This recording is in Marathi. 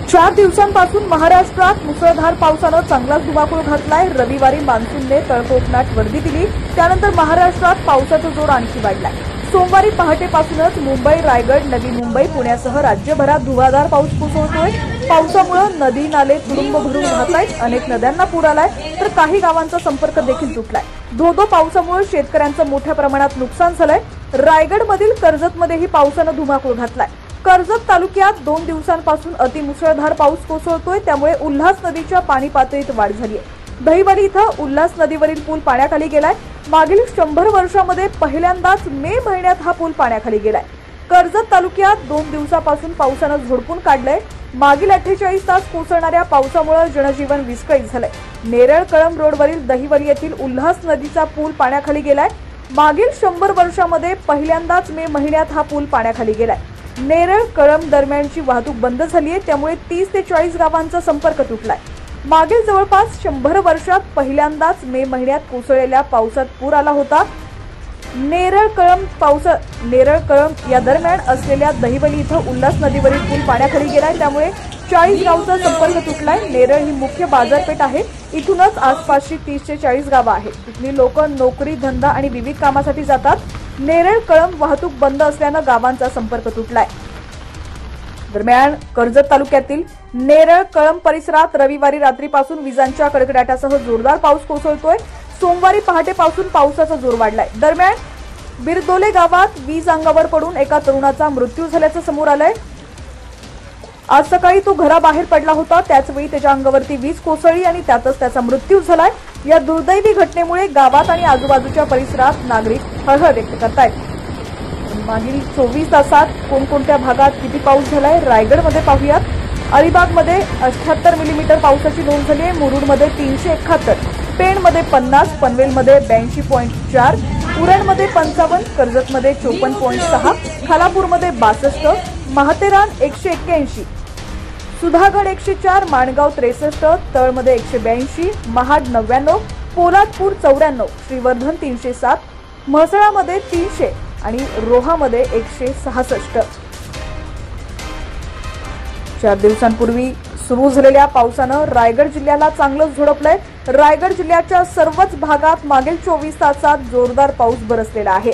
4 दिवसांपासून महाराष्ट्रात मुसळधार पावसानं चांगलाच धुमाकूळ घातलाय। रविवारी मान्सूनने तळकोकणात वर्दी दिली, त्यानंतर महाराष्ट्रात पावसाचा जोर आणखी वाढलाय। सोमवारी पहाटेपासूनच मुंबई, रायगड, नवी मुंबई, पुण्यासह राज्यभरात धुवाधार पाऊस कोसळतोय। पावसामुळे नदी नाले तुडुंब भरून वाहतायत, अनेक नद्यांना पूर आलाय, तर काही गावांचा संपर्क देखील तुटलाय। धो-धो पावसामुळे शेतकऱ्यांचं मोठ्या प्रमाणात नुकसान झालंय। रायगडमधील कर्जतमध्येही पावसानं धुमाकूळ घातलाय। कर्जत तालुक्यात 2 दिवसांपासून अतिमुसळधार पाऊस कोसळतोय, त्यामुळे उल्हास नदीच्या पाणी पातळीत वाढ झाली आहे। दहिवली इथं उल्हास नदीवरील पूल पाण्याखाली गेलाय। मागील 100 वर्षांमध्ये पहिल्यांदाच मे महिन्यात हा पूल पाण्याखाली गेलाय। कर्जत तालुक्यात 2 दिवसापासून पावसानं झोडपून काढलंय। मागील 48 तास कोसळणाऱ्या पावसामुळे जनजीवन विस्कळीत झालंय। नेरळ कळंब रोडवरील दहिवली येथील उल्हास नदीचा पूल पाण्याखाली गेलाय। मागील 100 वर्षांमध्ये पहिल्यांदाच मे महिन्यात हा पूल पाण्याखाली गेलाय। नेरळ कळंब दरम्यानची वाहतूक बंद झाली आहे, त्यामुळे 30 ते 40 गावांचा संपर्क तुटलाय। मागील जवळपास 100 वर्षात पहिल्यांदाच मे महिन्यात कोसळलेल्या पावसात पूर आला होता। नेरळ कळंब या दरम्यान असलेल्या दहिवली इथं उल्हास नदीवरील पूल पाण्याखाली गेलाय, त्यामुळे 40 गावांचा संपर्क तुटलाय। नेरळ ही मुख्य बाजारपेठ आहे, इथूनच आसपासची 30 ते 40 गावं आहेत। इथली लोक नोकरी, धंदा आणि विविध कामासाठी जातात। नेरळ कळंब वाहतूक बंद असल्यानं गावांचा संपर्क तुटलाय। दरम्यान कर्जत तालुक्यातील नेरळ कळंब परिसरात रविवारी रात्रीपासून विजांच्या कडकडाटासह जोरदार पाऊस कोसळतोय। सोमवारी पहाटेपासून पावसाचा जोर वाढलाय। दरम्यान बिरदोले गावात वीज अंगावर पडून एका तरुणाचा मृत्यू झाल्याचं समोर आलंय। आज सकाळी तो घराबाहेर पडला होता, त्याचवेळी त्याच्या अंगावरती वीज कोसळली आणि त्यातच त्याचा मृत्यू झालाय। या दुर्दैवी घटनेमुळे गावात आणि आजूबाजूच्या परिसरात नागरिक हळहळ व्यक्त करतायत। मागील 24 तासात कोणकोणत्या भागात किती पाऊस झालाय रायगडमध्ये पाहूयात। अलिबागमध्ये 78 मिलीमीटर पावसाची नोंद झाली आहे। मुरुडमध्ये 371, पेणमध्ये 50, पनवेलमध्ये 82.4, उरणमध्ये 55, कर्जतमध्ये 54.6, खालापूरमध्ये 62, माहतेरान 181, सुधागड 104, माणगाव 63, तळमध्ये 182, महाड 99, पोलादपूर 94, श्रीवर्धन 307, म्हसळामध्ये 300 आणि रोहामध्ये 166। 4 दिवसांपूर्वी सुरू झालेल्या पावसानं रायगड जिल्ह्याला चांगलंच झोडपलंय। रायगड जिल्ह्याच्या सर्वच भागात मागील 24 तासात जोरदार पाऊस बरसलेला आहे।